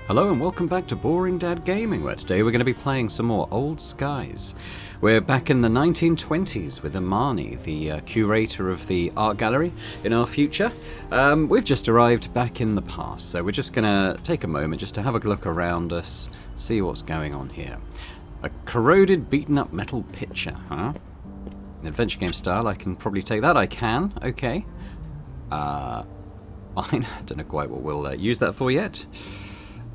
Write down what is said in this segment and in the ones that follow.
Hello and welcome back to Boring Dad Gaming, where today we're going to be playing some more Old Skies. We're back in the 1920s with Imani, the curator of the art gallery in our future. We've just arrived back in the past, so we're just going to take a moment just to have a look around us, see what's going on here. A corroded, beaten up metal pitcher, huh? An adventure game style, I can probably take that. I can, okay. Fine, I don't know quite what we'll use that for yet.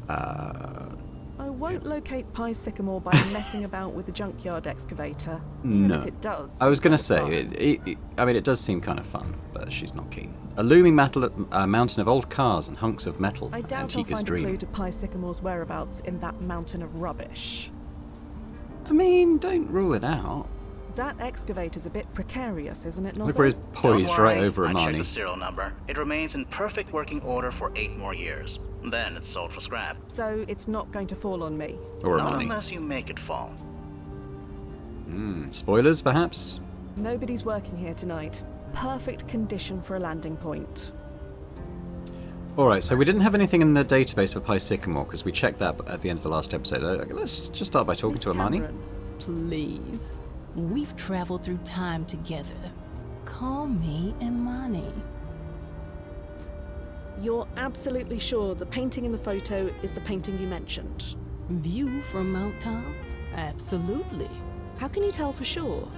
I won't locate Pie Sycamore by messing about with the junkyard excavator. Even if it does. I was going to say, it does seem kind of fun, but she's not keen. A looming mountain of old cars and hunks of metal. I doubt I'll find a clue to Pie Sycamore's whereabouts in that mountain of rubbish. I mean, don't rule it out. That excavator's a bit precarious, isn't it, Nozzo? Look where it's poised right over I checked Imani. the serial number. It remains in perfect working order for 8 more years. Then it's sold for scrap. So it's not going to fall on me? Or Not Imani. unless you make it fall. Spoilers, perhaps? Nobody's working here tonight. Perfect condition for a landing point. Alright, so we didn't have anything in the database for Pie Sycamore, because we checked that at the end of the last episode. Let's just start by talking Miss to Imani. Cameron. Please. We've traveled through time together. Call me Imani. You're absolutely sure the painting in the photo is the painting you mentioned? View from Mount Tom? Absolutely. How can you tell for sure?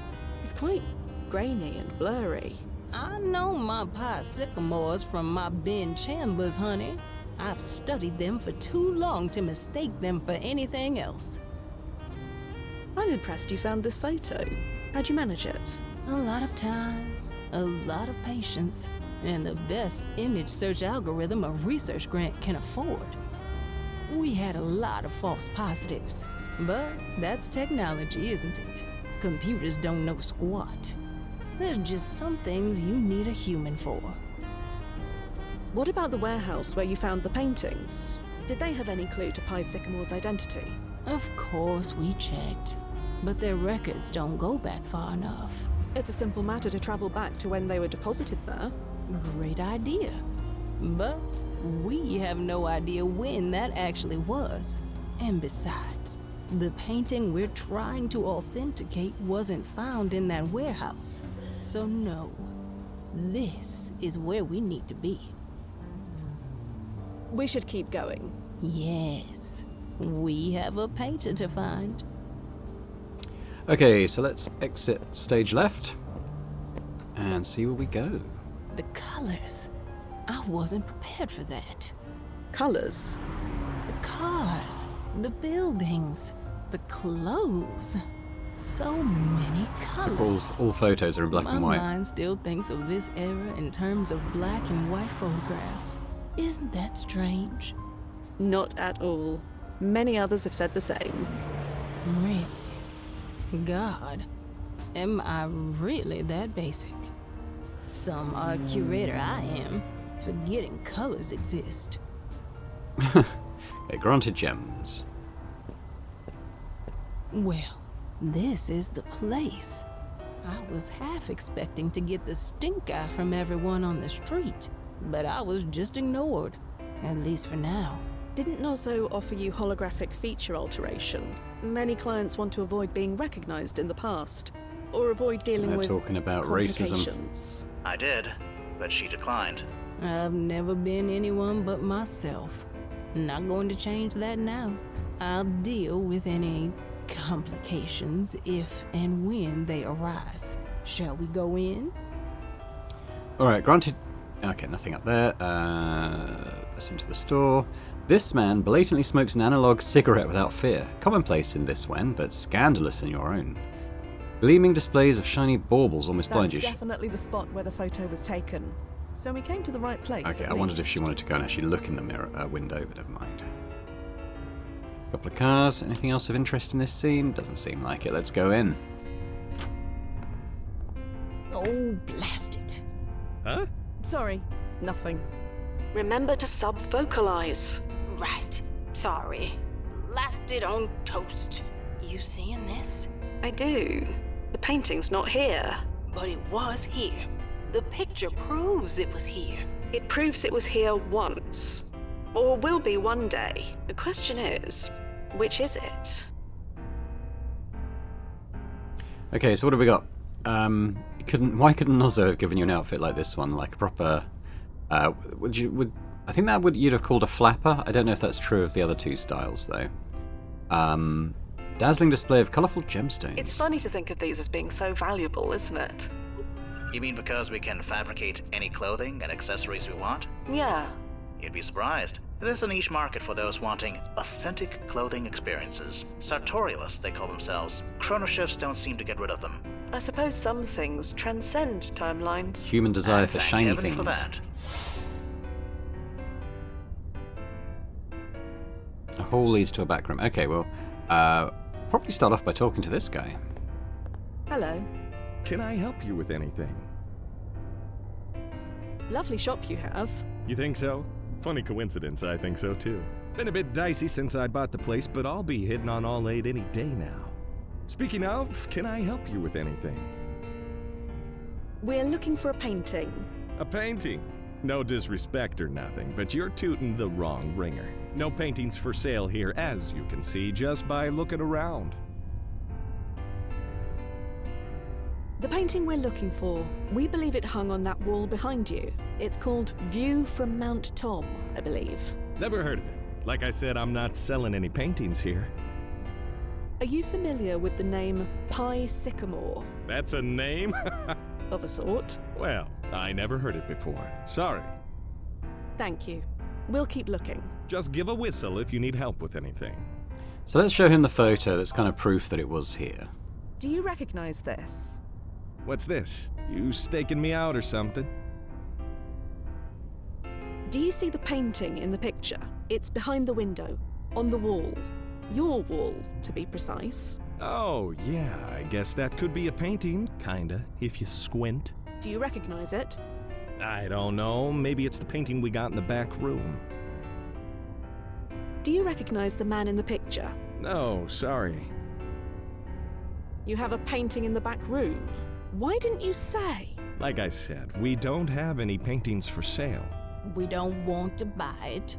It's quite grainy and blurry. I know my Pie Sycamores from my Ben Chandlers, honey. I've studied them for too long to mistake them for anything else. I'm impressed you found this photo. How'd you manage it? A lot of time, a lot of patience, and the best image search algorithm a research grant can afford. We had a lot of false positives, but that's technology, isn't it? Computers don't know squat. There's just some things you need a human for. What about the warehouse where you found the paintings? Did they have any clue to Pie Sycamore's identity? Of course we checked, but their records don't go back far enough. It's a simple matter to travel back to when they were deposited there. Great idea. But we have no idea when that actually was. And besides, the painting we're trying to authenticate wasn't found in that warehouse. So no, this is where we need to be. We should keep going. Yes, we have a painter to find. Okay, so let's exit stage left and see where we go. The colors. I wasn't prepared for that. Colours. The cars, the buildings, the clothes. So many colors. All photos are in black My and white. mind still thinks of this era in terms of black and white photographs. Isn't that strange? Not at all. Many others have said the same. Really? God, am I really that basic? Some art curator I am, forgetting colors exist. Okay, granted gems. Well, this is the place. I was half expecting to get the stink eye from everyone on the street, but I was just ignored, at least for now. Didn't Nozzo offer you holographic feature alteration? Many clients want to avoid being recognized in the past, or avoid dealing They're with talking about racism. complications. I did, but she declined. I've never been anyone but myself. Not going to change that now. I'll deal with any complications if and when they arise. Shall we go in? Alright, granted... Okay, nothing up there. Let's into the store. This man blatantly smokes an analog cigarette without fear. Commonplace in this one, but scandalous in your own. Gleaming displays of shiny baubles almost blind you. That's definitely the spot where the photo was taken. So we came to the right place. Okay, at I wondered if she least. wanted to go and actually look in the mirror window, but never mind. Couple of cars. Anything else of interest in this scene? Doesn't seem like it. Let's go in. Oh, blast it. Huh? Sorry, nothing. Remember to sub-vocalize. Right. Sorry. Blasted on toast. You seeing this? I do. The painting's not here. But it was here. The picture proves it was here. It proves it was here once. Or will be one day. The question is, which is it? Okay, so what have we got? Why couldn't Nozzo have given you an outfit like this one, like a proper? I think you'd have called a flapper. I don't know if that's true of the other two styles though. Dazzling display of colourful gemstones. It's funny to think of these as being so valuable, isn't it? You mean because we can fabricate any clothing and accessories we want? Yeah. You'd be surprised. There's a niche market for those wanting authentic clothing experiences. Sartorialists, they call themselves. Chrono shifts don't seem to get rid of them. I suppose some things transcend timelines. Human desire And for thank shiny heaven things. for that. A hall leads to a back room. Okay, well, probably start off by talking to this guy. Hello. Can I help you with anything? Lovely shop you have. You think so? Funny coincidence, I think so too. Been a bit dicey since I bought the place, but I'll be hitting on all 8 any day now. Speaking of, can I help you with anything? We're looking for a painting. A painting? No disrespect or nothing, but you're tooting the wrong ringer. No paintings for sale here, as you can see just by looking around. The painting we're looking for, we believe it hung on that wall behind you. It's called View from Mount Tom, I believe. Never heard of it. Like I said, I'm not selling any paintings here. Are you familiar with the name Pie Sycamore? That's a name? Of a sort. Well, I never heard it before. Sorry. Thank you. We'll keep looking. Just give a whistle if you need help with anything. So let's show him the photo that's kind of proof that it was here. Do you recognize this? What's this? You staking me out or something? Do you see the painting in the picture? It's behind the window, on the wall. Your wall, to be precise. Oh, yeah, I guess that could be a painting, kinda, if you squint. Do you recognize it? I don't know, maybe it's the painting we got in the back room. Do you recognize the man in the picture? No, sorry. You have a painting in the back room. Why didn't you say? Like I said, we don't have any paintings for sale. We don't want to buy it.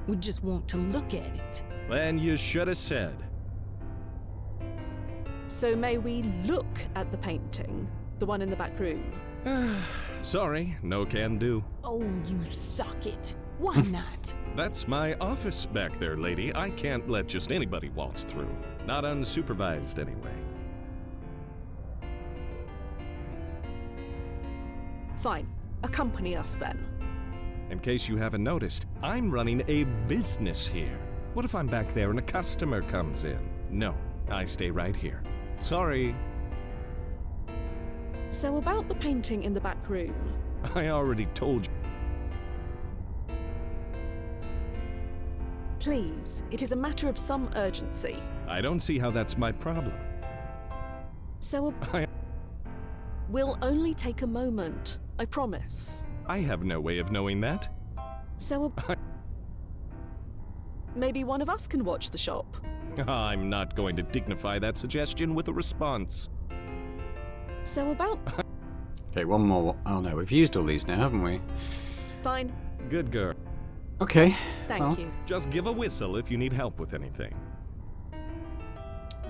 We just want to look at it. Then you should have said. So may we look at the painting? The one in the back room? Sorry, no can do. Oh, you suck it. Why not? That's my office back there, lady. I can't let just anybody waltz through. Not unsupervised, anyway. Fine. Accompany us then. In case you haven't noticed, I'm running a business here. What if I'm back there and a customer comes in? No, I stay right here. Sorry. So about the painting in the back room. I already told you. Please, it is a matter of some urgency. I don't see how that's my problem. So we'll only take a moment, I promise. I have no way of knowing that. So maybe one of us can watch the shop. I'm not going to dignify that suggestion with a response. So about... Okay, one more. Oh no, we've used all these now, haven't we? Fine. Good girl. Okay. Thank well, you. Just give a whistle if you need help with anything.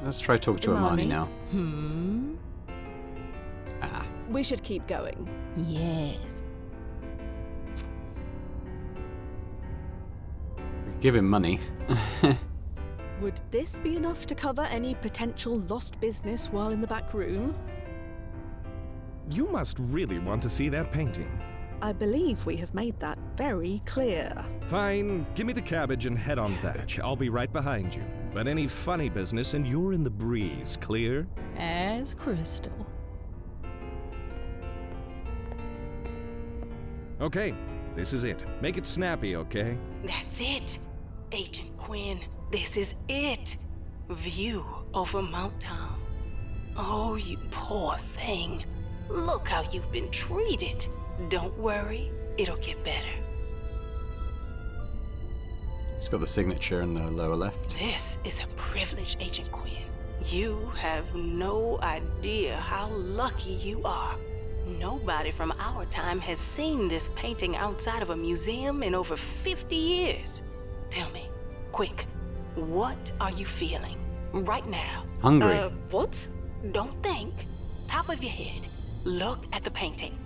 Let's try talk to Imani now. Ah. We should keep going. Yes. We could give him money. Would this be enough to cover any potential lost business while in the back room? You must really want to see that painting. I believe we have made that very clear. Fine, give me the cabbage and head on back. I'll be right behind you. But any funny business and you're in the breeze, clear? As crystal. Okay, this is it. Make it snappy, okay? That's it. Agent Quinn, this is it. View over Mount Tom. Oh, you poor thing. Look how you've been treated. Don't worry, it'll get better. It's got the signature in the lower left. This is a privilege, Agent Quinn. You have no idea how lucky you are. Nobody from our time has seen this painting outside of a museum in over 50 years. quick. What are you feeling right now? Hungry. What? Don't think. Top of your head. Look at the painting.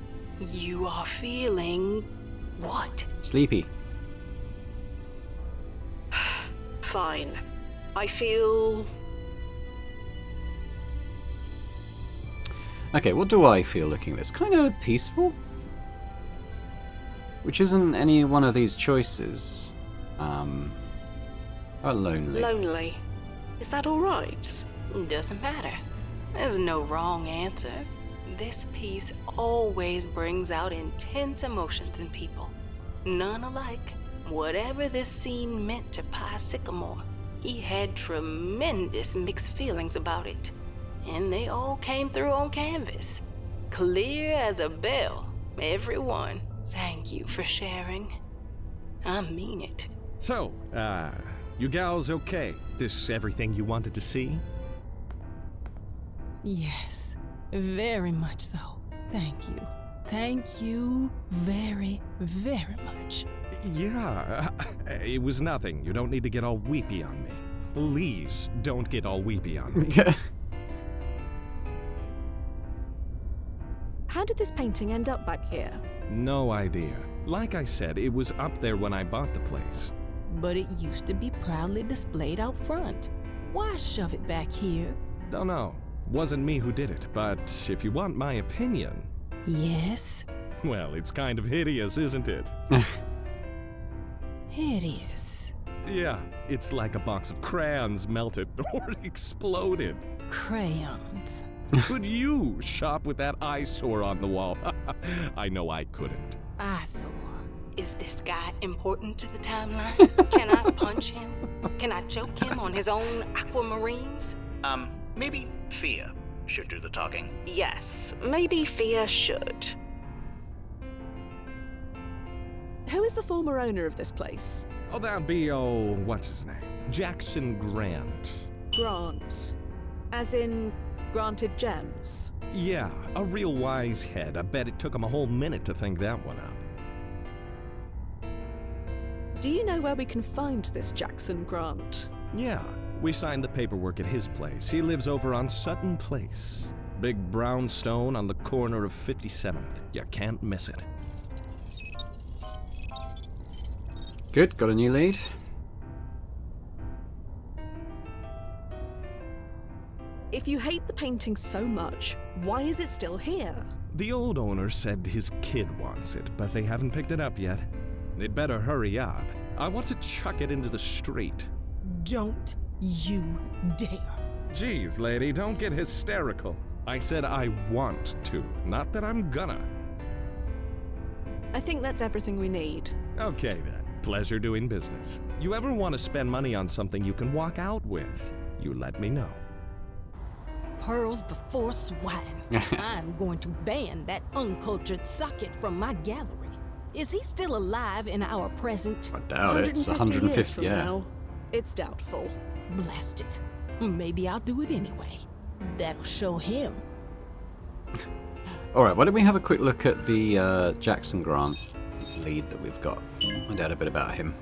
You are feeling what? Sleepy. Fine. I feel... Okay, what do I feel looking at this? Kind of peaceful? Which isn't any one of these choices. Or lonely. lonely. Is that alright? Doesn't matter. There's no wrong answer. This piece always brings out intense emotions in people. None alike. Whatever this scene meant to Pi Sycamore, he had tremendous mixed feelings about it. And they all came through on canvas. Clear as a bell. Every one. Thank you for sharing. I mean it. So, you gals okay? This everything you wanted to see? Yes, very much so. Thank you. Thank you very, very much. Yeah, it was nothing. You don't need to get all weepy on me. Please don't get all weepy on me. How did this painting end up back here? No idea. Like I said, it was up there when I bought the place. But it used to be proudly displayed out front. Why shove it back here? Don't know. Wasn't me who did it, but if you want my opinion, Yes, well, it's kind of hideous, isn't it? hideous. Yeah, it's like a box of crayons melted or exploded. Crayons. Could you shop with that eyesore on the wall? I know I couldn't. Eyesore. Is this guy important to the timeline? Can I punch him? Can I choke him on his own aquamarines? Maybe Fia should do the talking. Yes, maybe Fia should. Who is the former owner of this place? Oh, that'd be, what's his name? Jackson Grant. Grant. As in, granted gems. Yeah, a real wise head. I bet it took him a whole minute to think that one up. Do you know where we can find this Jackson Grant? Yeah, we signed the paperwork at his place. He lives over on Sutton Place. Big brown stone on the corner of 57th. You can't miss it. Good, got a new lead. If you hate the painting so much, why is it still here? The old owner said his kid wants it, but they haven't picked it up yet. They'd better hurry up. I want to chuck it into the street. Don't you dare. Geez, lady, don't get hysterical. I said I want to, not that I'm gonna. I think that's everything we need. Okay then, pleasure doing business. You ever want to spend money on something you can walk out with, you let me know. Pearls before swine. I'm going to ban that uncultured socket from my gallery. Is he still alive in our present? I doubt it. It's 150 years 150, from yeah. now. It's doubtful. Blast it. Maybe I'll do it anyway. That'll show him. Alright, why don't we have a quick look at the Jackson Grant lead that we've got. Find out a bit about him.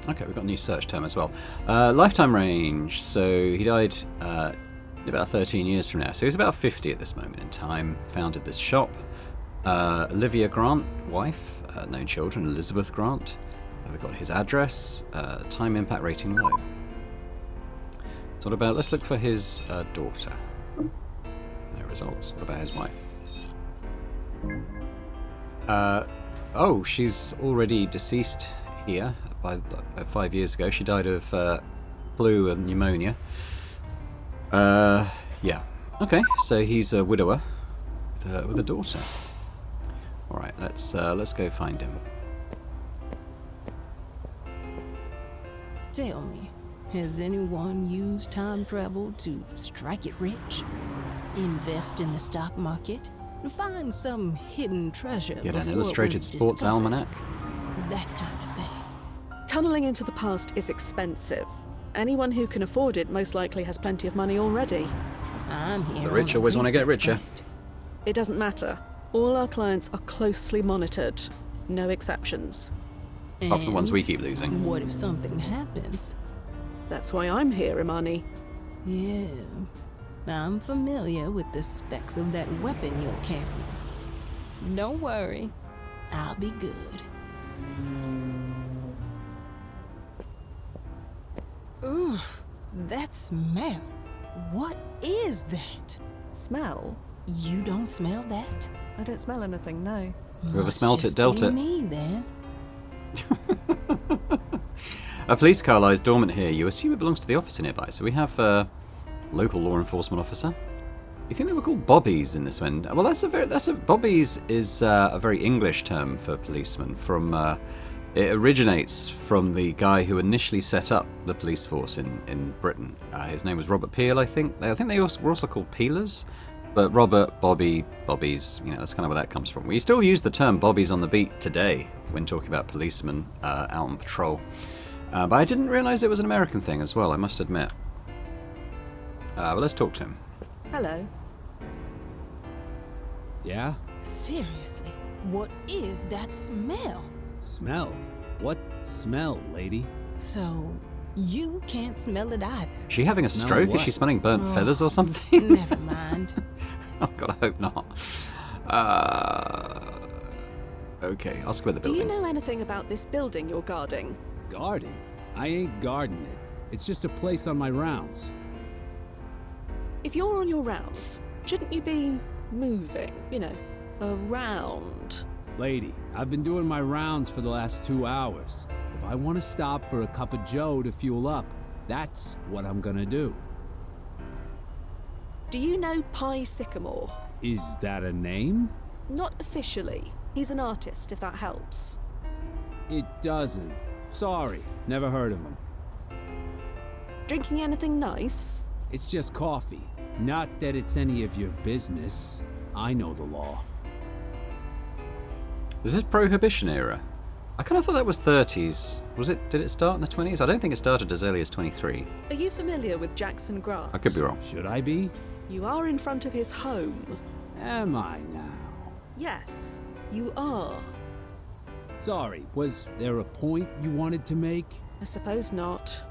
Okay, we've got a new search term as well. Lifetime range. So he died about 13 years from now. So he's about 50 at this moment in time. Founded this shop. Olivia Grant, wife, no children. Elizabeth Grant. We've got his address. Time impact rating low. So what about, let's look for his daughter. No results. What about his wife? Oh, she's already deceased here by 5 years ago. She died of flu and pneumonia. Yeah. Okay, so he's a widower with a daughter. All right, let's go find him. Tell me, has anyone used time travel to strike it rich? Invest in the stock market? Find some hidden treasure Get before an it illustrated was sports discovered? almanac. That kind of thing. Tunneling into the past is expensive. Anyone who can afford it most likely has plenty of money already. I'm here. The rich on a always wanna get research richer. grant. It doesn't matter. All our clients are closely monitored. No exceptions. Apart from the ones we And keep losing. what if something happens? That's why I'm here, Imani. Yeah, I'm familiar with the specs of that weapon you're carrying. Don't worry, I'll be good. Ooh, that smell. What is that? Smell? You don't smell that? I don't smell anything, no. Whoever Must smelt it just dealt be it. me then. A police car lies dormant here. You assume it belongs to the officer nearby. So we have a local law enforcement officer. You think they were called bobbies in this one? Well, bobbies is a very English term for policemen. It originates from the guy who initially set up the police force in Britain. His name was Robert Peel, I think. I think they were also called peelers. But Robert, Bobby, bobbies, that's kind of where that comes from. We still use the term bobbies on the beat today when talking about policemen out on patrol. But I didn't realise it was an American thing as well, I must admit. Well, let's talk to him. Hello. Yeah? Seriously, what is that smell? Smell? What smell, lady? So, you can't smell it either. Is she having a Smell stroke? Is what? she smelling burnt feathers or something? Never mind. Oh god, I hope not. Okay, ask about the Do building. you know anything about this building you're guarding? Guarding? I ain't guarding it. It's just a place on my rounds. If you're on your rounds, shouldn't you be moving, around? Lady, I've been doing my rounds for the last 2 hours. If I want to stop for a cup of joe to fuel up, that's what I'm gonna do. Do you know Pie Sycamore? Is that a name? Not officially. He's an artist, if that helps. It doesn't. Sorry, never heard of him. Drinking anything nice? It's just coffee. Not that it's any of your business. I know the law. Is this Prohibition era? I kind of thought that was 30s. Did it start in the 20s? I don't think it started as early as 23. Are you familiar with Jackson Grant? I could be wrong. Should I be? You are in front of his home. Am I now? Yes, you are. Sorry, was there a point you wanted to make? I suppose not.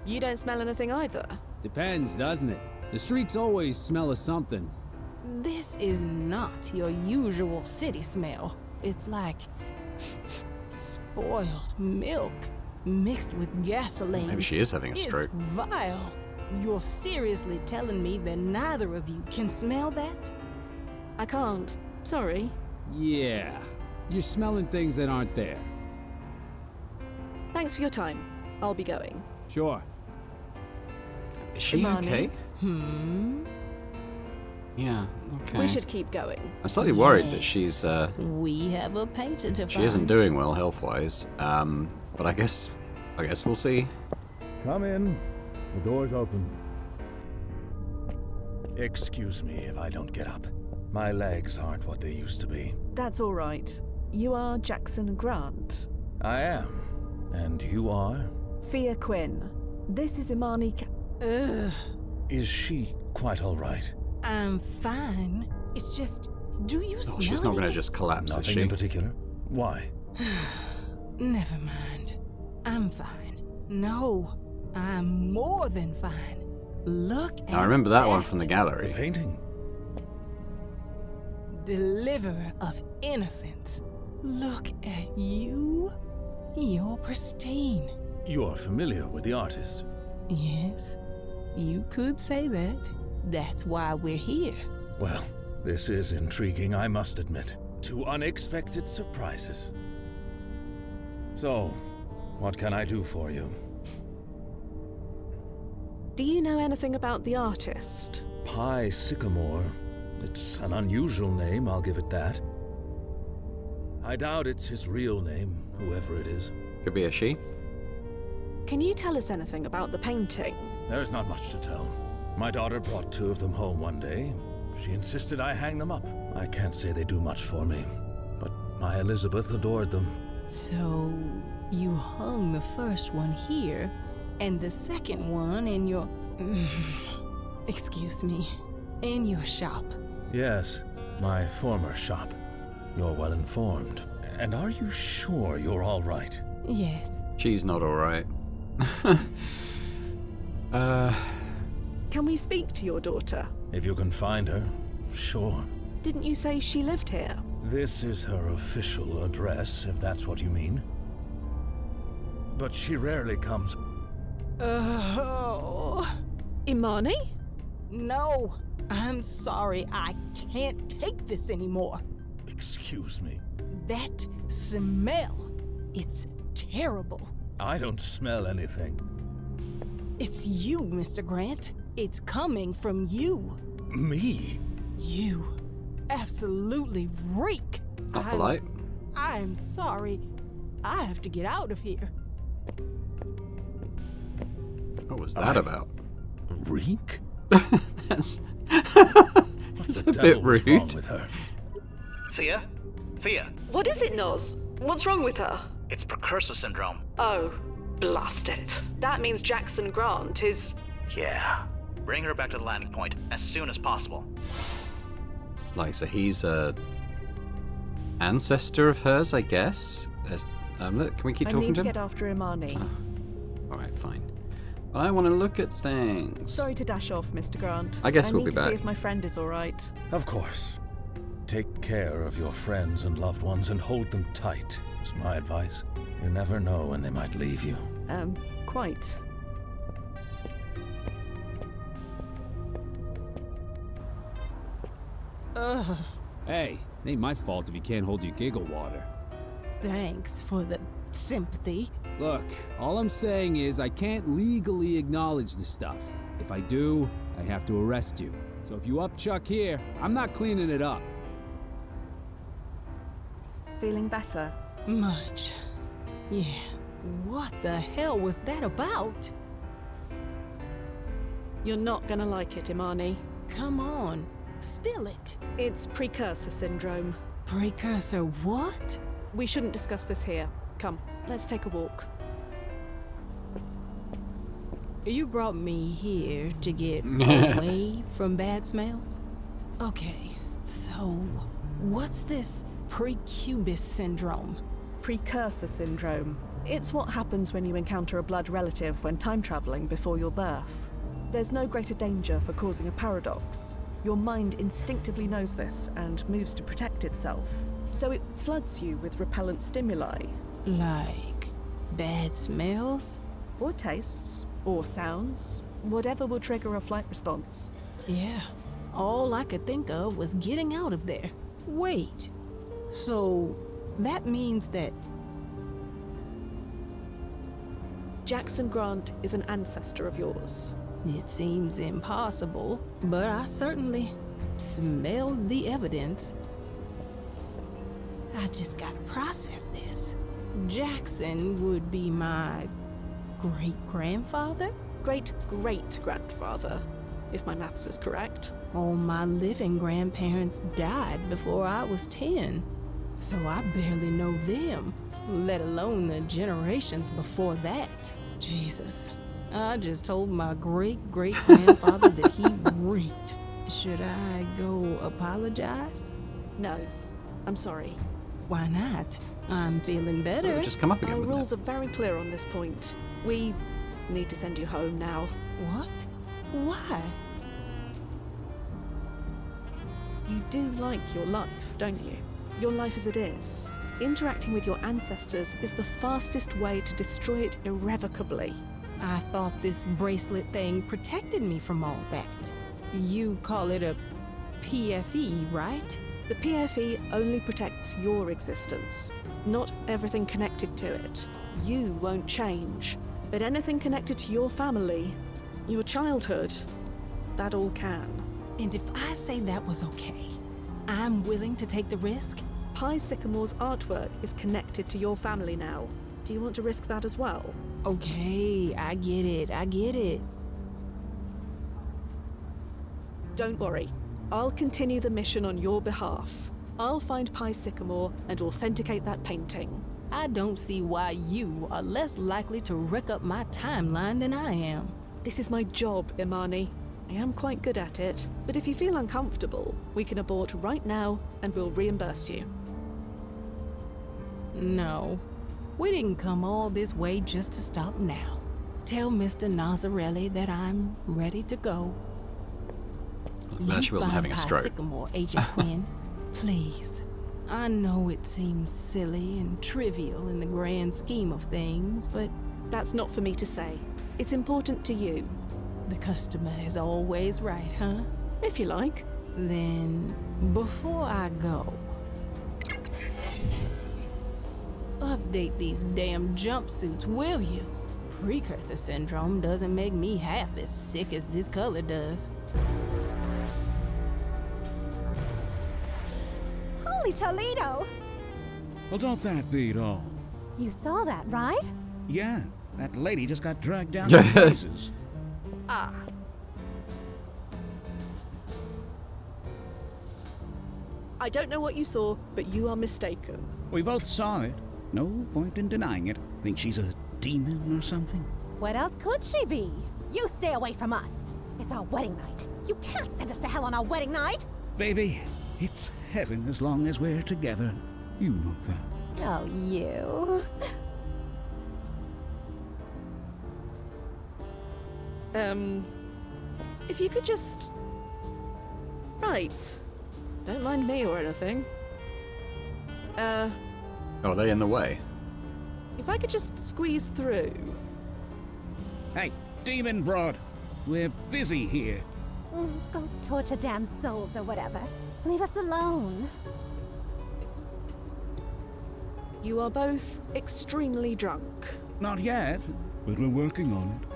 You don't smell anything either. Depends, doesn't it? The streets always smell of something. This is not your usual city smell. It's like spoiled milk mixed with gasoline. Maybe she is having a stroke. It's vile. You're seriously telling me that neither of you can smell that? I can't. Sorry. Yeah, you're smelling things that aren't there. Thanks for your time. I'll be going. Sure. Is she Imani? okay? Hmm? Yeah, okay. We should keep going. I'm slightly worried that Yes. she's We have a painter to find. she isn't doing well health-wise. But I guess we'll see. Come in. The door's open. Excuse me if I don't get up. My legs aren't what they used to be. That's all right. You are Jackson Grant. I am. And you are? Fia Quinn. This is Imani. Ugh, Is she quite all right? I'm fine. It's just, do you Oh, smell she's not going to anything? just collapse, is Nothing she? in particular? Why? Never mind. I'm fine. No, I'm more than fine. Look at I remember that one from the The gallery. painting? Deliverer of innocence. Look at you. You're pristine. You are familiar with the artist. Yes, you could say that. That's why we're here. Well, this is intriguing, I must admit. 2 unexpected surprises. So, what can I do for you? Do you know anything about the artist? Pie Sycamore. It's an unusual name, I'll give it that. I doubt it's his real name, whoever it is. Could be a she. Can you tell us anything about the painting? There's not much to tell. My daughter brought 2 of them home one day. She insisted I hang them up. I can't say they do much for me, but my Elizabeth adored them. So, you hung the first one here, and the second one in your... excuse me, in your shop. Yes, my former shop. You're well informed. And are you sure you're all right? Yes. She's not alright. Can we speak to your daughter? If you can find her, sure. Didn't you say she lived here? This is her official address, if that's what you mean. But she rarely comes. Oh. Imani? No. I'm sorry. I can't take this anymore. Excuse me. That smell. It's terrible. I don't smell anything. It's you, Mr. Grant. It's coming from you. Me? You absolutely reek. Not polite. I'm sorry. I have to get out of here. What was that about? Reek? That's What a the bit devil was wrong rude. with her? Thea? Thea, What is it, Noz? What's wrong with her? it's precursor syndrome. Oh, blast it. That means Jackson Grant is... Yeah. Bring her back to the landing point as soon as possible. Like, so he's a ancestor of hers, I guess. There's, can we keep I talking need to to him? get after Imani. All right, fine. I want to look at things. Sorry to dash off, Mr. Grant. I guess we'll need be to back. see if my friend is all right. Of course. Take care of your friends and loved ones and hold them tight, is my advice. You never know when they might leave you. Quite. Hey, it ain't my fault if you can't hold your giggle water. Thanks for the sympathy. Look, all I'm saying is I can't legally acknowledge the stuff. If I do, I have to arrest you. So if you upchuck here, I'm not cleaning it up. Feeling better? Much. Yeah. What the hell was that about? You're not gonna like it, Imani. Come on. Spill it. It's precursor syndrome. Precursor what? We shouldn't discuss this here. Come, let's take a walk. You brought me here to get away from bad smells? Okay, so what's this precubus syndrome? Precursor syndrome. It's what happens when you encounter a blood relative when time traveling before your birth. There's no greater danger for causing a paradox. Your mind instinctively knows this and moves to protect itself. So it floods you with repellent stimuli. Like bad smells? Or tastes. Or sounds. Whatever will trigger a flight response. Yeah, all I could think of was getting out of there. Wait, so that means that Jackson Grant is an ancestor of yours. it seems impossible, but I certainly smelled the evidence. I just gotta process this. Jackson would be my great-grandfather? Great-great-grandfather, if my maths is correct. All my living grandparents died before I was 10, so I barely know them, let alone the generations before that. Jesus, I just told my great-great-grandfather that he reeked. Should I go apologize? No, I'm sorry. Why not? I'm feeling better. Well, just come up again. Our wouldn't rules it? are very clear on this point. We need to send you home now. What? Why? You do like your life, don't you? Your life as it is. Interacting with your ancestors is the fastest way to destroy it irrevocably. I thought this bracelet thing protected me from all that. You call it a PFE, right? The PFE only protects your existence, not everything connected to it. You won't change, but anything connected to your family, your childhood, that all can. And if I say that was okay, I'm willing to take the risk? Pi Sycamore's artwork is connected to your family now. Do you want to risk that as well? Okay, I get it. Don't worry. I'll continue the mission on your behalf. I'll find Pi Sycamore and authenticate that painting. I don't see why you are less likely to wreck up my timeline than I am. This is my job, Imani. I am quite good at it, but if you feel uncomfortable, we can abort right now and we'll reimburse you. No. We didn't come all this way just to stop now. Tell Mr. Nazarelli that I'm ready to go. I'm glad she wasn't having a stroke. Sycamore, Agent Quinn. Please. I know it seems silly and trivial in the grand scheme of things, but That's not for me to say. It's important to you. the customer is always right, huh? If you like. Then, before I go, update these damn jumpsuits, will you? Precursor syndrome doesn't make me half as sick as this color does. Holy Toledo! Well, don't that beat all? You saw that, right? Yeah, that lady just got dragged down to pieces. Ah. I don't know what you saw, but you are mistaken. We both saw it. No point in denying it. Think she's a demon or something? What else could she be? You stay away from us. It's our wedding night. You can't send us to hell on our wedding night. Baby, it's heaven as long as we're together. You know that. Oh, you. If you could just... Right. Don't mind me or anything. Oh, are they in the way? If I could just squeeze through. Hey, demon broad. We're busy here. Go torture damn souls or whatever. Leave us alone. You are both extremely drunk. Not yet, but we're working on it.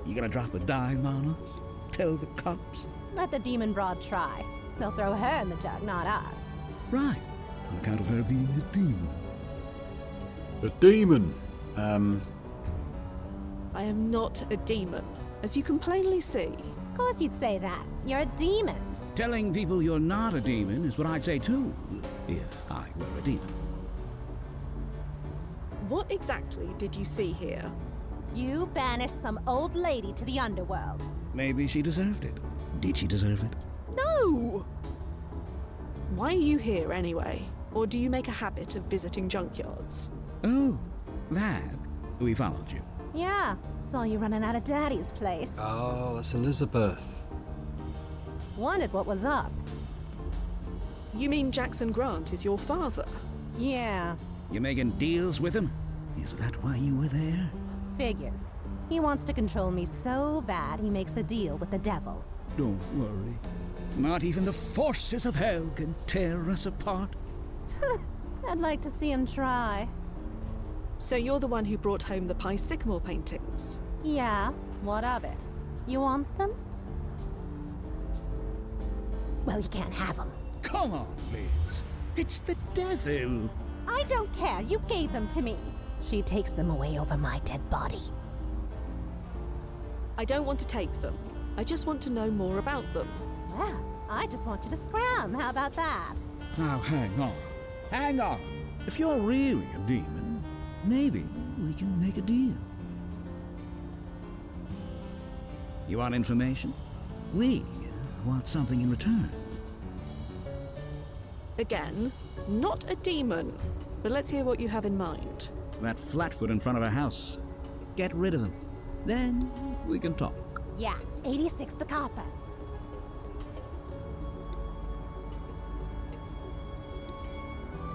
You gonna drop a dime on us? Tell the cops? Let the demon broad try. They'll throw her in the jug, not us. Right. On account of her being a demon. A demon? I am not a demon, as you can plainly see. Of course you'd say that. You're a demon. Telling people you're not a demon is what I'd say too, if I were a demon. What exactly did you see here? You banished some old lady to the underworld. Maybe she deserved it. Did she deserve it? No! Why are you here anyway? Or do you make a habit of visiting junkyards? Oh, that. We followed you. Yeah, saw you running out of Daddy's place. Oh, that's Elizabeth. Wondered what was up. You mean Jackson Grant is your father? Yeah, You making deals with him? Is that why you were there? figures. He wants to control me so bad he makes a deal with the devil. Don't worry. Not even the forces of hell can tear us apart. I'd like to see him try. So you're the one who brought home the Pie Sycamore paintings? Yeah, what of it? You want them? Well, you can't have them. Come on, Liz. It's the devil. I don't care. You gave them to me. She takes them away over my dead body. I don't want to take them. I just want to know more about them. Well, I just want you to scram. How about that? Now, hang on. Hang on. If you're really a demon, maybe we can make a deal. You want information? We want something in return. Again, not a demon. But let's hear what you have in mind. That flatfoot in front of our house. Get rid of him. Then we can talk. Yeah, 86 the copper.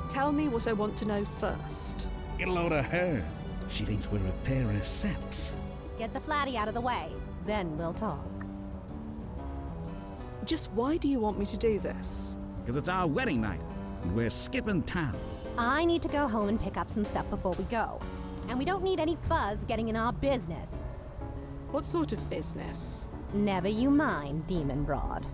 Tell me what I want to know first. Get a load of her. She thinks we're a pair of saps. Get the flatty out of the way. Then we'll talk. Just why do you want me to do this? Because it's our wedding night, and we're skipping town. I need to go home and pick up some stuff before we go. And we don't need any fuzz getting in our business. What sort of business? Never you mind, Demon Broad.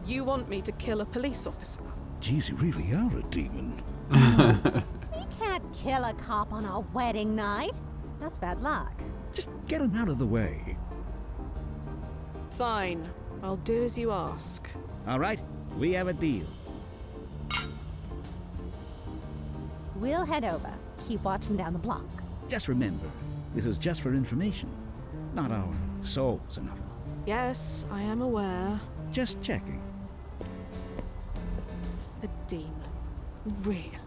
You want me to kill a police officer? Geez, you really are a demon. We can't kill a cop on our wedding night. That's bad luck. Just get him out of the way. Fine. I'll do as you ask. All right, we have a deal. We'll head over. Keep watch from down the block. Just remember, this is just for information. Not our souls or nothing. Yes, I am aware. Just checking. A Really?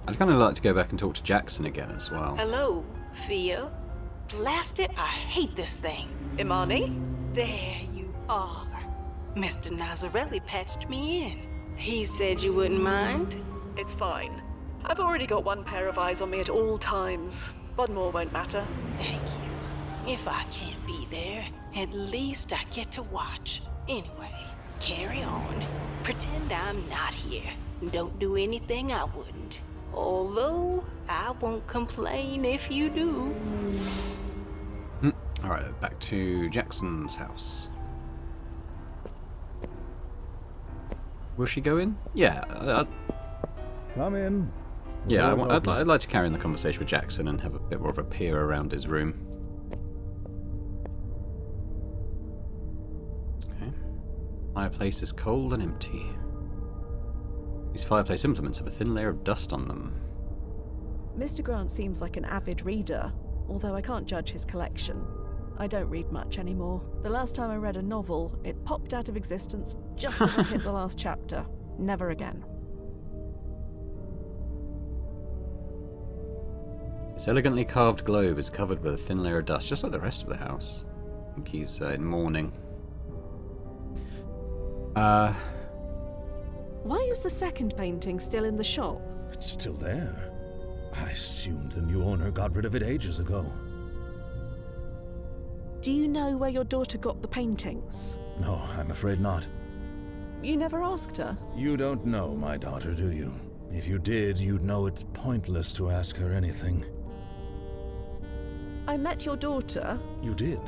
I'd kind of like to go back and talk to Jackson again as well. Hello, Thea. Blast it, I hate this thing. Imani? There you are. Mr. Nazarelli patched me in. He said you wouldn't mind. It's fine. I've already got one pair of eyes on me at all times. One more won't matter. Thank you. If I can't be there, at least I get to watch. Anyway, carry on. Pretend I'm not here. Don't do anything I wouldn't. Although, I won't complain if you do. Alright, back to Jackson's house. Will she go in? Yeah. Come in. Yeah, I'd like to carry on the conversation with Jackson and have a bit more of a peer around his room. Okay. Fireplace is cold and empty. These fireplace implements have a thin layer of dust on them. Mr. Grant seems like an avid reader, although I can't judge his collection. I don't read much anymore. The last time I read a novel, it popped out of existence just as I hit the last chapter. Never again. This elegantly carved globe is covered with a thin layer of dust, just like the rest of the house. I think he's in mourning. Why is the second painting still in the shop? It's still there. I assumed the new owner got rid of it ages ago. Do you know where your daughter got the paintings? No, I'm afraid not. You never asked her? You don't know my daughter, do you? If you did, you'd know it's pointless to ask her anything. I met your daughter. You did?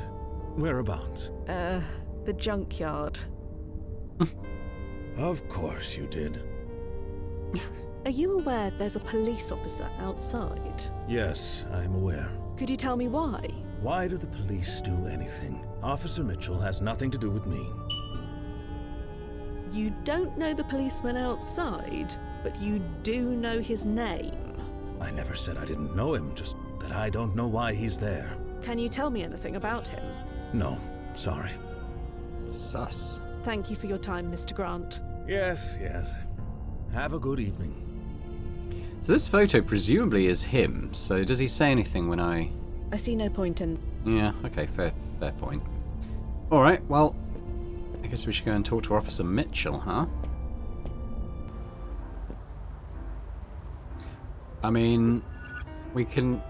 Whereabouts? The junkyard. Of course you did. Are you aware there's a police officer outside? Yes, I'm aware. Could you tell me why? Why do the police do anything? Officer Mitchell has nothing to do with me. You don't know the policeman outside, but you do know his name. I never said I didn't know him, just that I don't know why he's there. Can you tell me anything about him? No, sorry. Sus. Thank you for your time, Mr. Grant. Yes. Have a good evening. So this photo presumably is him, so does he say anything when I see no point in... Yeah, okay, fair point. Alright, well, I guess we should go and talk to Officer Mitchell, huh? I mean, we can...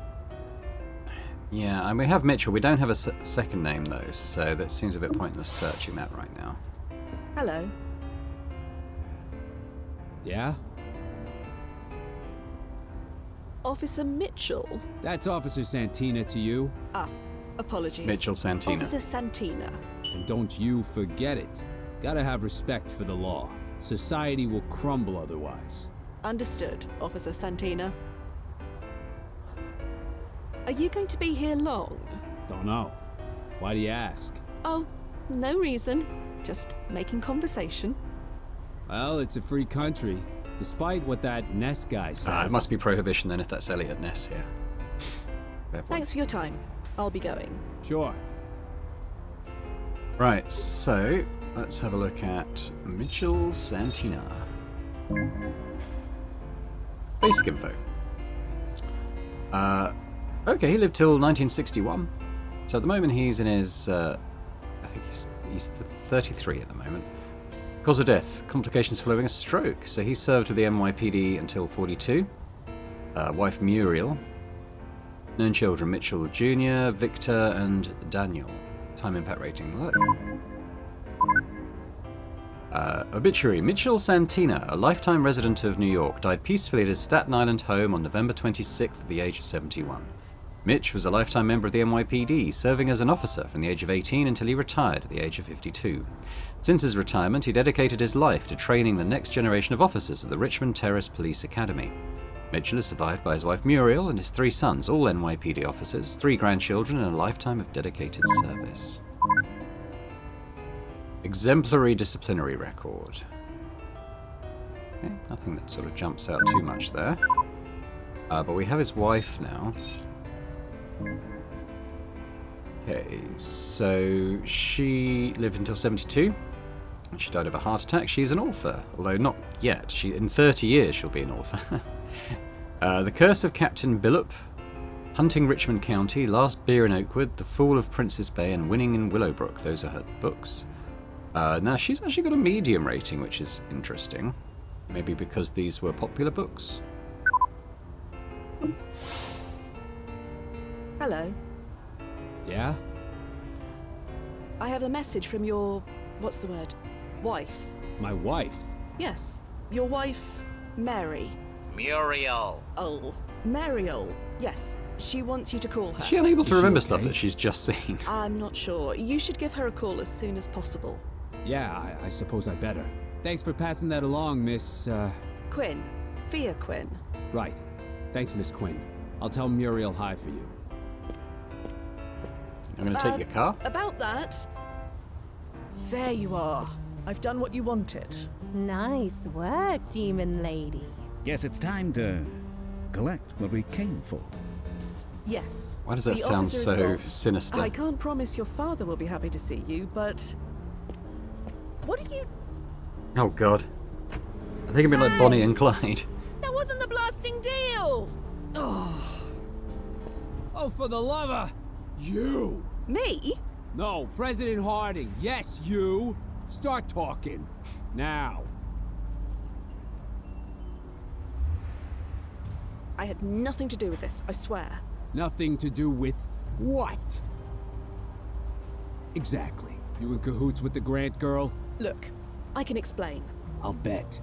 Yeah, and we have Mitchell. We don't have a second name, though, so that seems a bit pointless searching that right now. Hello. Yeah? Officer Mitchell? That's Officer Santina to you. Ah, apologies. Mitchell Santina. Officer Santina. And don't you forget it. Gotta have respect for the law. Society will crumble otherwise. Understood, Officer Santina. Are you going to be here long? Don't know. Why do you ask? Oh, no reason. Just making conversation. Well, it's a free country, despite what that Ness guy says. It must be prohibition then if that's Elliot Ness here. Thanks for your time. I'll be going. Sure. Right, so let's have a look at Mitchell Santina. Basic info. Okay, he lived till 1961. So at the moment he's in his, I think he's 33 at the moment. Cause of death, complications following a stroke. So he served with the NYPD until 42. Wife Muriel. Known children Mitchell Jr., Victor, and Daniel. Time impact rating low. Obituary. Mitchell Santina, a lifetime resident of New York, died peacefully at his Staten Island home on November 26th at the age of 71. Mitch was a lifetime member of the NYPD, serving as an officer from the age of 18 until he retired at the age of 52. Since his retirement, he dedicated his life to training the next generation of officers at the Richmond Terrace Police Academy. Mitchell is survived by his wife Muriel and his 3 sons, all NYPD officers, 3 grandchildren, and a lifetime of dedicated service. Exemplary disciplinary record. Okay, nothing that sort of jumps out too much there. But we have his wife now. Okay, so she lived until 72. She died of a heart attack. She's an author, although not yet. In 30 years she'll be an author. The Curse of Captain Billup, Hunting Richmond County, Last Beer in Oakwood, The Fall of Princess Bay, and Winning in Willowbrook. Those are her books. Now, she's actually got a medium rating, which is interesting. Maybe because these were popular books. Hello. Yeah? I have a message from your... what's the word? Wife. My wife? Yes. Your wife, Mary. Muriel. Oh. Mariel. Yes. She wants you to call her. Is she unable to remember okay? stuff that she's just seen? I'm not sure. You should give her a call as soon as possible. Yeah, I suppose I better. Thanks for passing that along, Miss, Quinn. Via Quinn. Right. Thanks, Miss Quinn. I'll tell Muriel hi for you. I'm going to take your car. About that... There you are. I've done what you wanted. Nice work, demon lady. Guess it's time to collect what we came for. Yes. Why does that The sound officer is so gone. sinister? I can't promise your father will be happy to see you, but... What are you... Oh, God. I think it'd be like Bonnie and Clyde. That wasn't the blasting deal! Oh, for the lover! You! Me? No, President Harding. Yes, you! Start talking. Now. I had nothing to do with this, I swear. Nothing to do with what? Exactly. You in cahoots with the Grant girl? Look, I can explain. I'll bet.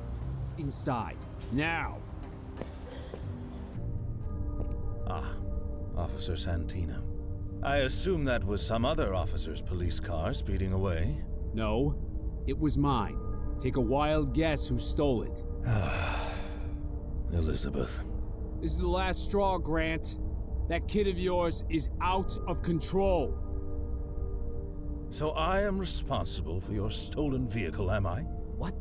Inside. Now. Ah, Officer Santina. I assume that was some other officer's police car speeding away. No, it was mine. Take a wild guess who stole it. Elizabeth. This is the last straw, Grant. That kid of yours is out of control. So I am responsible for your stolen vehicle, am I? What?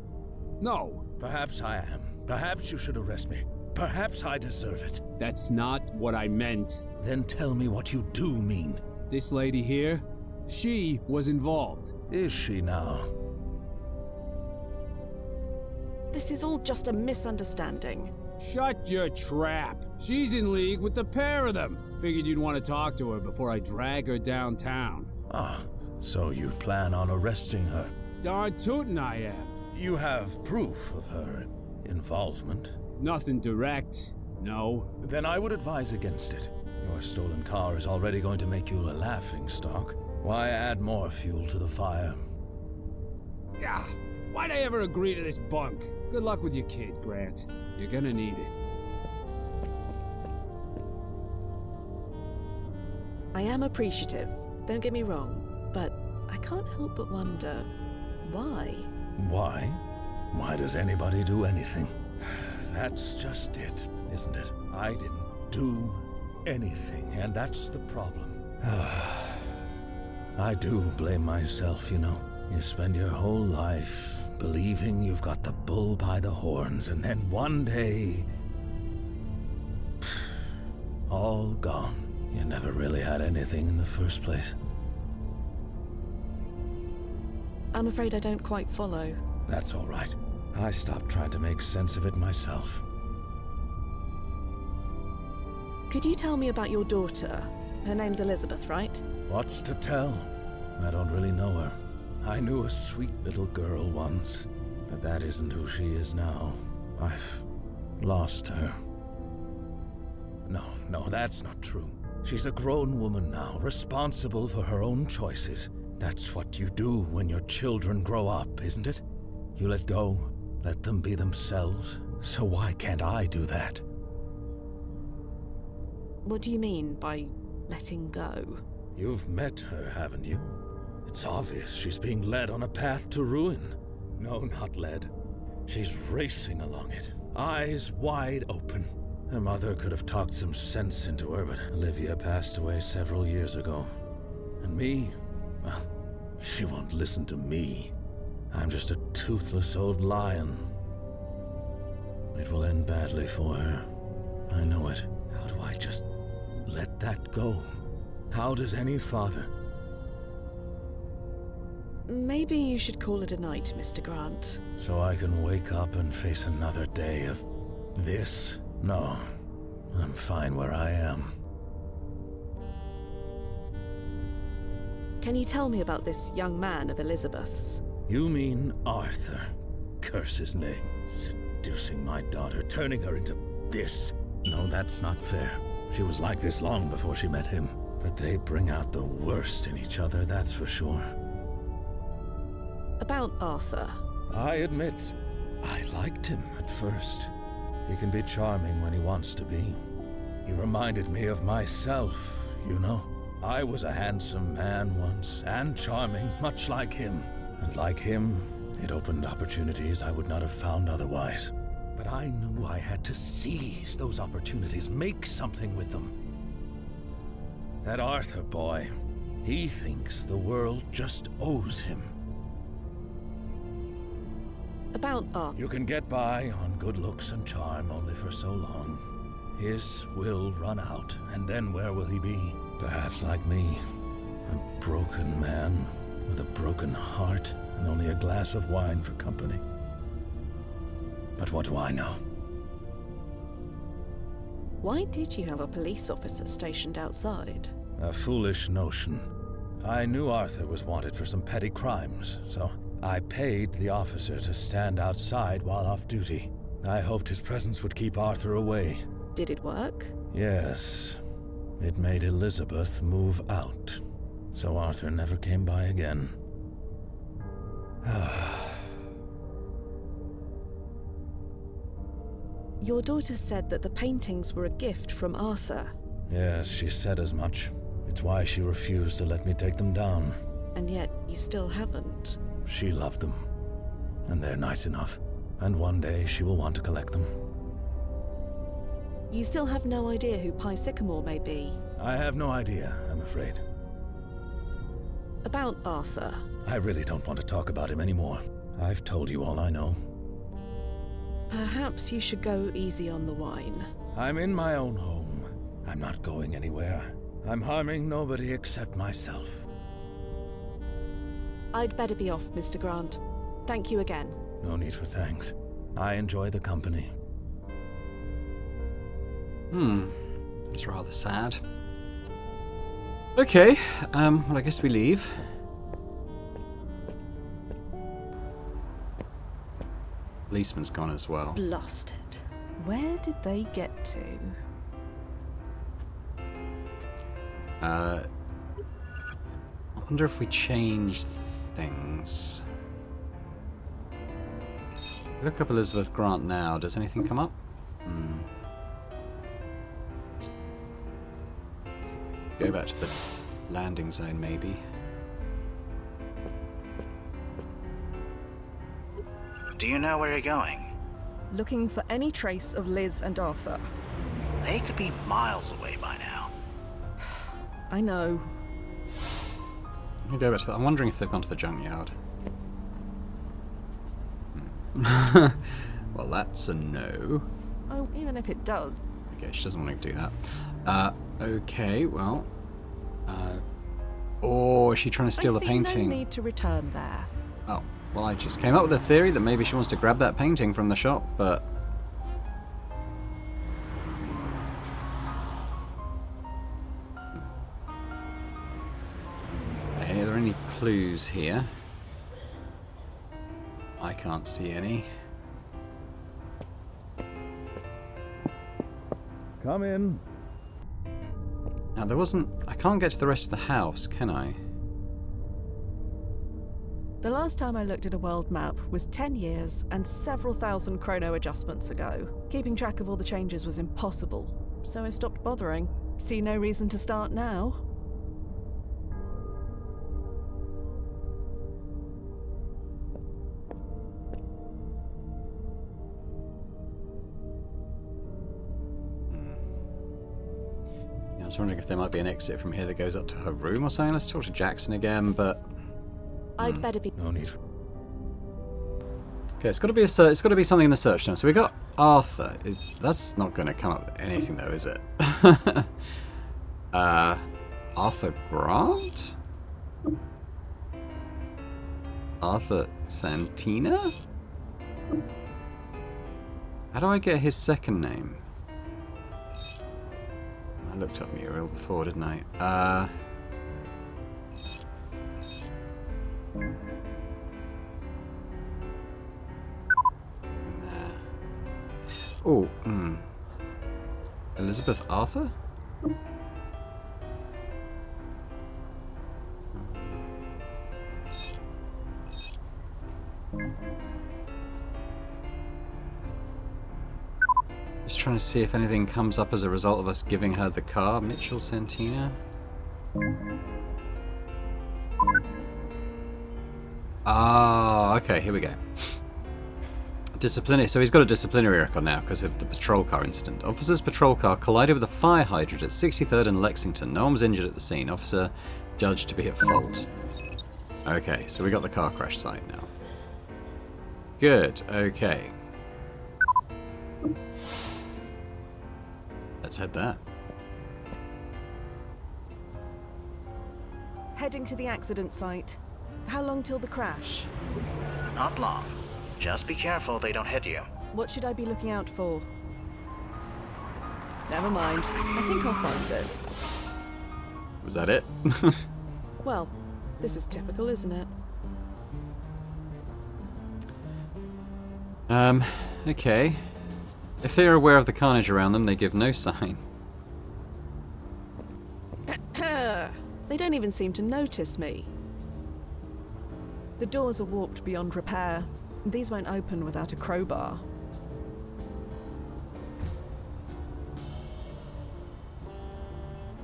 No. Perhaps I am. Perhaps you should arrest me. Perhaps I deserve it. That's not what I meant. Then tell me what you do mean. This lady here, she was involved. Is she now? This is all just a misunderstanding. Shut your trap. She's in league with the pair of them. Figured you'd want to talk to her before I drag her downtown. Ah, so you plan on arresting her? Darn tootin' I am. You have proof of her involvement? Nothing direct, no. Then I would advise against it. Your stolen car is already going to make you a laughingstock. Why add more fuel to the fire? Yeah, why'd I ever agree to this bunk? Good luck with your kid, Grant. You're gonna need it. I am appreciative, don't get me wrong, but I can't help but wonder, why? Why? Why does anybody do anything? That's just it, isn't it? I didn't do anything, and that's the problem. I do blame myself, you know. You spend your whole life believing you've got the bull by the horns, and then one day... all gone. You never really had anything in the first place. I'm afraid I don't quite follow. That's all right. I stopped trying to make sense of it myself. Could you tell me about your daughter? Her name's Elizabeth, right? What's to tell? I don't really know her. I knew a sweet little girl once, but that isn't who she is now. I've lost her. No, that's not true. She's a grown woman now, responsible for her own choices. That's what you do when your children grow up, isn't it? You let go, let them be themselves. So why can't I do that? What do you mean by letting go? You've met her, haven't you? It's obvious she's being led on a path to ruin. No, not led. She's racing along it, eyes wide open. Her mother could have talked some sense into her, but Olivia passed away several years ago. And me? Well, she won't listen to me. I'm just a toothless old lion. It will end badly for her. I know it. How do I just let that go? How does any father? Maybe you should call it a night, Mr. Grant. So I can wake up and face another day of this? No, I'm fine where I am. Can you tell me about this young man of Elizabeth's? You mean Arthur? Curse his name. Seducing my daughter, turning her into this. No, that's not fair. She was like this long before she met him. But they bring out the worst in each other, that's for sure. About Arthur. I admit, I liked him at first. He can be charming when he wants to be. He reminded me of myself, you know. I was a handsome man once, and charming, much like him. And like him, it opened opportunities I would not have found otherwise. But I knew I had to seize those opportunities, make something with them. That Arthur boy, he thinks the world just owes him. About Arthur. You can get by on good looks and charm only for so long. His will run out, and then where will he be? Perhaps like me, a broken man with a broken heart and only a glass of wine for company. But what do I know? Why did you have a police officer stationed outside? A foolish notion. I knew Arthur was wanted for some petty crimes, so I paid the officer to stand outside while off duty. I hoped his presence would keep Arthur away. Did it work? Yes. It made Elizabeth move out, so Arthur never came by again. Your daughter said that the paintings were a gift from Arthur. Yes, she said as much. It's why she refused to let me take them down. And yet, you still haven't. She loved them. And they're nice enough. And one day she will want to collect them. You still have no idea who Pie Sycamore may be? I have no idea, I'm afraid. About Arthur. I really don't want to talk about him anymore. I've told you all I know. Perhaps you should go easy on the wine. I'm in my own home. I'm not going anywhere. I'm harming nobody except myself. I'd better be off, Mr. Grant. Thank you again. No need for thanks. I enjoy the company. It's rather sad. Okay, well, I guess we leave. Policeman's gone as well. Blasted. Where did they get to? I wonder if we change things. Look up Elizabeth Grant now. Does anything come up? Go back to the landing zone, maybe. Do you know where you're going? Looking for any trace of Liz and Arthur. They could be miles away by now. I know. Let me go back to that. I'm wondering if they've gone to the junkyard. Well, that's a no. Oh, even if it does. Okay, she doesn't want to do that. Okay, well. Oh, is she trying to steal the painting? I see no need to return there. Oh, well, I just came up with a theory that maybe she wants to grab that painting from the shop, but... Okay, are there any clues here? I can't see any. Come in. Now, there wasn't... I can't get to the rest of the house, can I? The last time I looked at a world map was 10 years and several thousand chrono adjustments ago. Keeping track of all the changes was impossible, so I stopped bothering. See no reason to start now. I was wondering if there might be an exit from here that goes up to her room or something. Let's talk to Jackson again, but... I'd better be... No need. Okay, it's got to be it's got to be something in the search now. So we got Arthur. That's not going to come up with anything, though, is it? Arthur Grant? Arthur Santina? How do I get his second name? I looked up Muriel before, didn't I? Nah. Oh, Elizabeth Arthur? Just trying to see if anything comes up as a result of us giving her the car. Mitchell Santina? Ah, okay, here we go. Disciplinary. So he's got a disciplinary record now because of the patrol car incident. Officer's patrol car collided with a fire hydrant at 63rd and Lexington. No one was injured at the scene. Officer judged to be at fault. Okay, so we got the car crash site now. Good, okay. Let's head there. Heading to the accident site. How long till the crash? Not long. Just be careful they don't hit you. What should I be looking out for? Never mind. I think I'll find it. Was that it? Well, this is typical, isn't it? Okay. If they are aware of the carnage around them, they give no sign. They don't even seem to notice me. The doors are warped beyond repair. These won't open without a crowbar.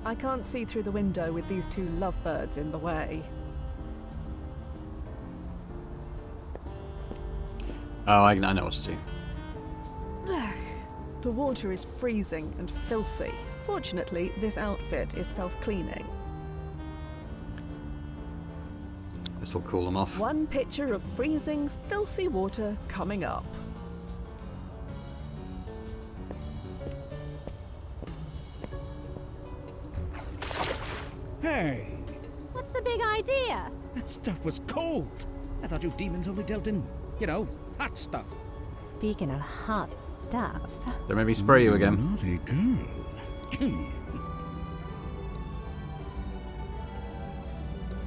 I can't see through the window with these two lovebirds in the way. Oh, I know what to do. The water is freezing and filthy. Fortunately, this outfit is self-cleaning. This'll cool them off. One pitcher of freezing, filthy water coming up. Hey, What's the big idea? that stuff was cold. I thought you demons only dealt in, hot stuff. Speaking of hot stuff. Don't make me spray you again. Naughty girl.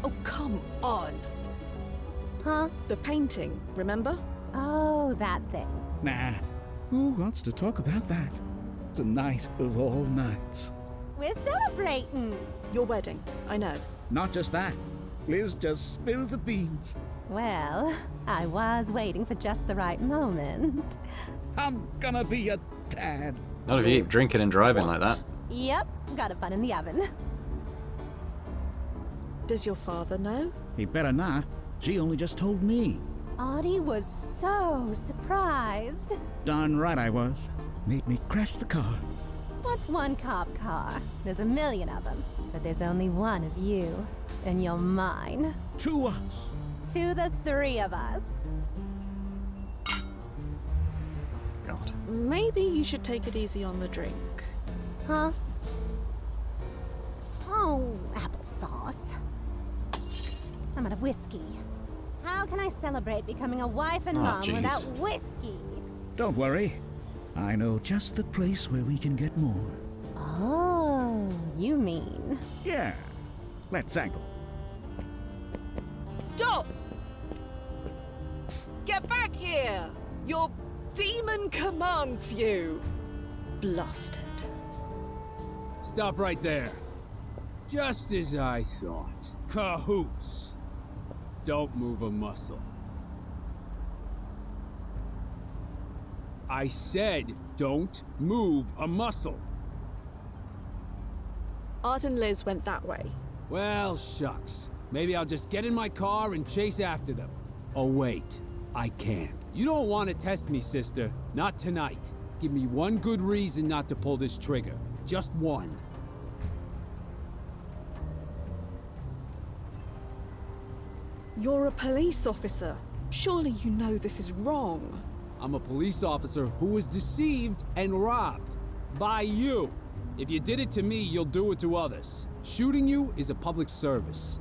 Oh, come on. Huh? The painting, remember? Oh, that thing. Nah, who wants to talk about that? The night of all nights. We're celebrating. Your wedding, I know. Not just that. Liz just spilled the beans. Well, I was waiting for just the right moment. I'm gonna be a dad. Not if you keep drinking and driving like that. Yep, got a bun in the oven. Does your father know? He better not. She only just told me. Audie was so surprised. Darn right I was. Made me crash the car. What's one cop car? There's a million of them. But there's only one of you. And you're mine. To us. To the three of us. God. Maybe you should take it easy on the drink. Huh? Oh, applesauce. I'm out of whiskey. How can I celebrate becoming a wife and mom jeez. without whiskey? Don't worry. I know just the place where we can get more. Oh, you mean? Yeah. Let's angle. Stop! Get back here! Your demon commands you! Blasted. Stop right there. Just as I thought. Cahoots. Don't move a muscle. I said, don't move a muscle. Art and Liz went that way. Well, shucks. Maybe I'll just get in my car and chase after them. Oh, wait. I can't. You don't want to test me, sister. Not tonight. Give me one good reason not to pull this trigger. Just one. You're a police officer. Surely you know this is wrong. I'm a police officer who was deceived and robbed. By you. If you did it to me, you'll do it to others. Shooting you is a public service.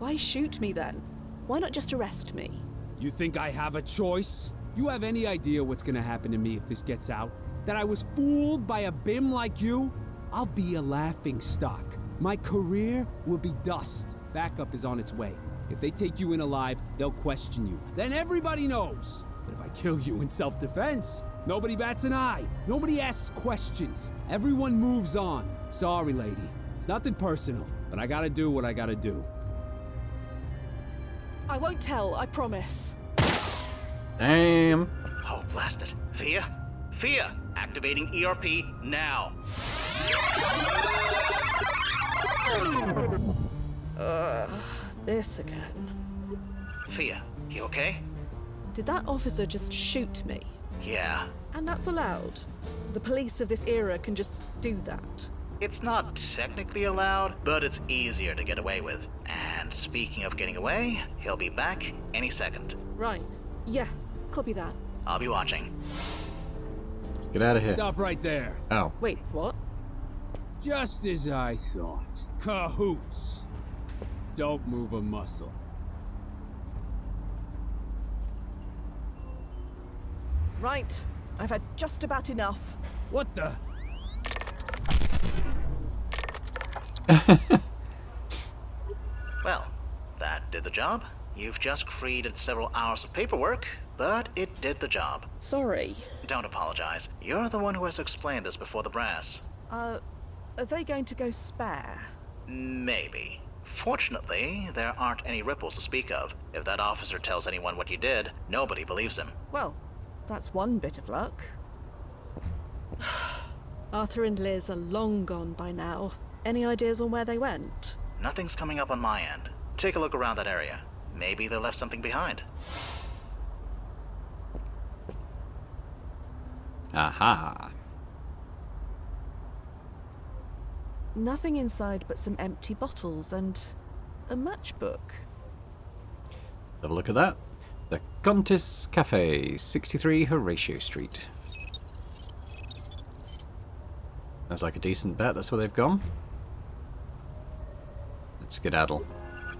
Why shoot me then? Why not just arrest me? You think I have a choice? You have any idea what's gonna happen to me if this gets out? That I was fooled by a bim like you? I'll be a laughing stock. My career will be dust. Backup is on its way. If they take you in alive, they'll question you. Then everybody knows. But if I kill you in self-defense, nobody bats an eye. Nobody asks questions. Everyone moves on. Sorry, lady. It's nothing personal, but I gotta do what I gotta do. I won't tell, I promise. Damn. Oh, blast it. Fia? Fia! Activating ERP now. This again. Fia, you okay? Did that officer just shoot me? Yeah. And that's allowed? The police of this era can just do that? It's not technically allowed, but it's easier to get away with. And speaking of getting away, he'll be back any second. Right. Yeah, copy that. I'll be watching. Let's get out of here. Stop right there. Oh. Wait, what? Just as I thought. Cahoots. Don't move a muscle. Right. I've had just about enough. What the? Well, that did the job. You've just created several hours of paperwork, but it did the job. Sorry. Don't apologize. You're the one who has to explain this before the brass. Are they going to go spare? Maybe. Fortunately, there aren't any ripples to speak of. If that officer tells anyone what you did, nobody believes him. Well, that's one bit of luck. Arthur and Liz are long gone by now. Any ideas on where they went? Nothing's coming up on my end. Take a look around that area. Maybe they left something behind. Aha. Nothing inside but some empty bottles and a matchbook. Have a look at that. The Contis Cafe, 63 Horatio Street. That's like a decent bet, that's where they've gone. Let's skedaddle.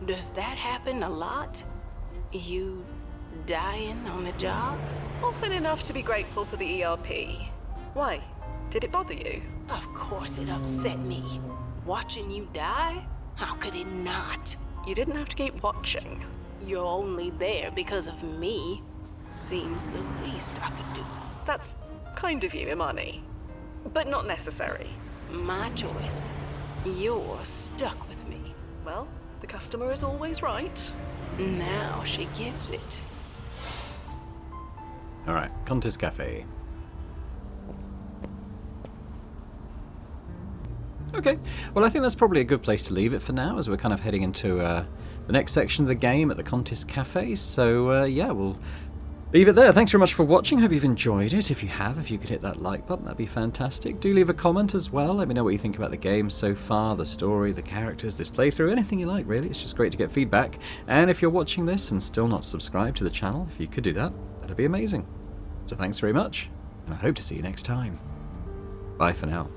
Does that happen a lot? You dying on the job? Often enough to be grateful for the ERP. Why? Did it bother you? Of course it upset me. Watching you die? How could it not? You didn't have to keep watching. You're only there because of me. Seems the least I could do. That's kind of you, Imani. But not necessary. My choice. You're stuck with me. Well, the customer is always right. Now she gets it. Alright, Contis Cafe. Okay, well I think that's probably a good place to leave it for now, as we're kind of heading into the next section of the game at the Contis Cafe. So yeah, we'll leave it there. Thanks very much for watching. Hope you've enjoyed it. If you have, if you could hit that like button, that'd be fantastic. Do leave a comment as well. Let me know what you think about the game so far, the story, the characters, this playthrough, anything you like really. It's just great to get feedback. And if you're watching this and still not subscribed to the channel, if you could do that, that'd be amazing. So thanks very much, and I hope to see you next time. Bye for now.